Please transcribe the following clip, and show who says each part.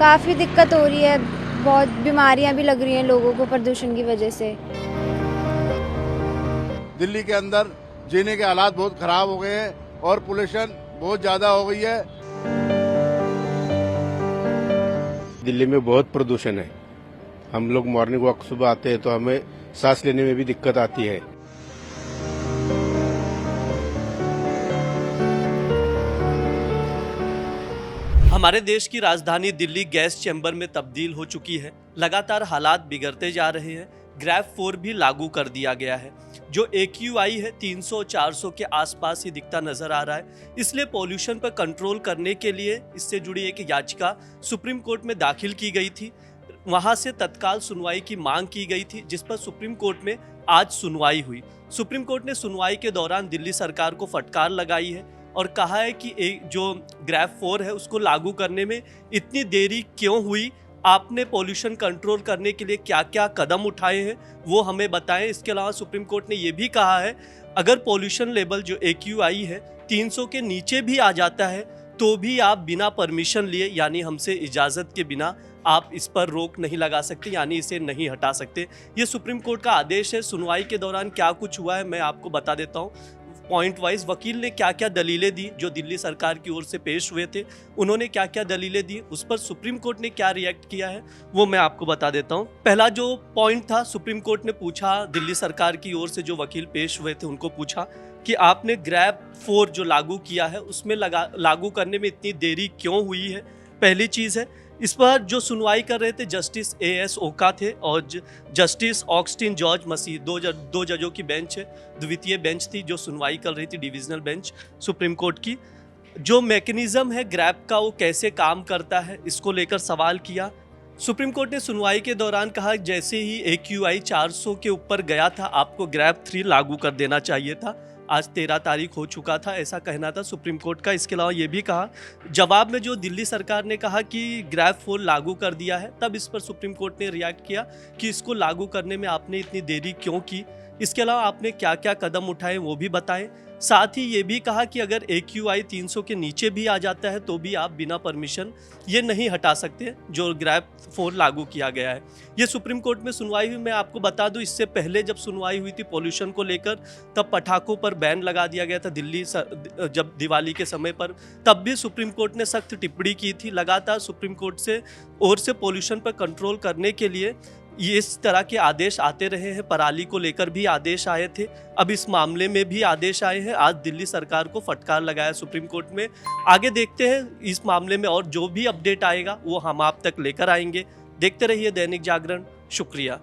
Speaker 1: काफ़ी दिक्कत हो रही है, बहुत बीमारियां भी लग रही हैं लोगों को प्रदूषण की वजह से।
Speaker 2: दिल्ली के अंदर जीने के हालात बहुत खराब हो गए हैं और पोल्यूशन बहुत ज्यादा हो गई है।
Speaker 3: दिल्ली में बहुत प्रदूषण है। हम लोग मॉर्निंग वॉक सुबह आते हैं तो हमें सांस लेने में भी दिक्कत आती है।
Speaker 4: हमारे देश की राजधानी दिल्ली गैस चैम्बर में तब्दील हो चुकी है। लगातार हालात बिगड़ते जा रहे हैं। ग्रैब 4 भी लागू कर दिया गया है। जो AQI है 300-400 के आसपास ही दिखता नजर आ रहा है। इसलिए पॉल्यूशन पर कंट्रोल करने के लिए इससे जुड़ी एक याचिका सुप्रीम कोर्ट में दाखिल की गई थी। वहां से तत्काल सुनवाई की मांग की गई थी, जिस पर सुप्रीम कोर्ट में आज सुनवाई हुई। सुप्रीम कोर्ट ने सुनवाई के दौरान दिल्ली सरकार को फटकार लगाई है और कहा है कि एक जो ग्रैब 4 है उसको लागू करने में इतनी देरी क्यों हुई, आपने पॉल्यूशन कंट्रोल करने के लिए क्या क्या कदम उठाए हैं वो हमें बताएं। इसके अलावा सुप्रीम कोर्ट ने ये भी कहा है अगर पॉल्यूशन लेवल जो AQI है 300 के नीचे भी आ जाता है तो भी आप बिना परमिशन लिए यानी हमसे इजाज़त के बिना आप इस पर रोक नहीं लगा सकते, यानी इसे नहीं हटा सकते। ये सुप्रीम कोर्ट का आदेश है। सुनवाई के दौरान क्या कुछ हुआ है मैं आपको बता देता हूँ पॉइंट वाइज। वकील ने क्या क्या दलीलें दी जो दिल्ली सरकार की ओर से पेश हुए थे, उन्होंने क्या क्या दलीलें दी, उस पर सुप्रीम कोर्ट ने क्या रिएक्ट किया है वो मैं आपको बता देता हूँ। पहला जो पॉइंट था, सुप्रीम कोर्ट ने पूछा दिल्ली सरकार की ओर से जो वकील पेश हुए थे उनको पूछा कि आपने ग्रैब 4 जो लागू किया है उसमें लागू करने में इतनी देरी क्यों हुई है। पहली चीज़ है। इस पर जो सुनवाई कर रहे थे जस्टिस AS ओका थे और जस्टिस ऑगस्टिन जॉर्ज मसीह, दो जजों की बेंच है, द्वितीय बेंच थी जो सुनवाई कर रही थी, डिविजनल बेंच सुप्रीम कोर्ट की। जो मैकेनिज्म है ग्रैब का वो कैसे काम करता है इसको लेकर सवाल किया। सुप्रीम कोर्ट ने सुनवाई के दौरान कहा जैसे ही AQI 400 के ऊपर गया था आपको ग्रैब 3 लागू कर देना चाहिए था। आज 13 तारीख हो चुका था, ऐसा कहना था सुप्रीम कोर्ट का। इसके अलावा ये भी कहा जवाब में जो दिल्ली सरकार ने कहा कि ग्रैब 4 लागू कर दिया है, तब इस पर सुप्रीम कोर्ट ने रिएक्ट किया कि इसको लागू करने में आपने इतनी देरी क्यों की, इसके अलावा आपने क्या क्या कदम उठाए वो भी बताएं। साथ ही ये भी कहा कि अगर AQI 300 के नीचे भी आ जाता है तो भी आप बिना परमिशन ये नहीं हटा सकते जो ग्रैब 4 लागू किया गया है। ये सुप्रीम कोर्ट में सुनवाई हुई। मैं आपको बता दूं इससे पहले जब सुनवाई हुई थी पॉल्यूशन को लेकर तब पटाखों पर बैन लगा दिया गया था दिल्ली जब दिवाली के समय पर, तब भी सुप्रीम कोर्ट ने सख्त टिप्पणी की थी। लगातार सुप्रीम कोर्ट से ओर से पॉल्यूशन पर कंट्रोल करने के लिए ये इस तरह के आदेश आते रहे हैं। पराली को लेकर भी आदेश आए थे, अब इस मामले में भी आदेश आए हैं। आज दिल्ली सरकार को फटकार लगाया सुप्रीम कोर्ट में। आगे देखते हैं इस मामले में और जो भी अपडेट आएगा वो हम आप तक लेकर आएंगे। देखते रहिए दैनिक जागरण। शुक्रिया।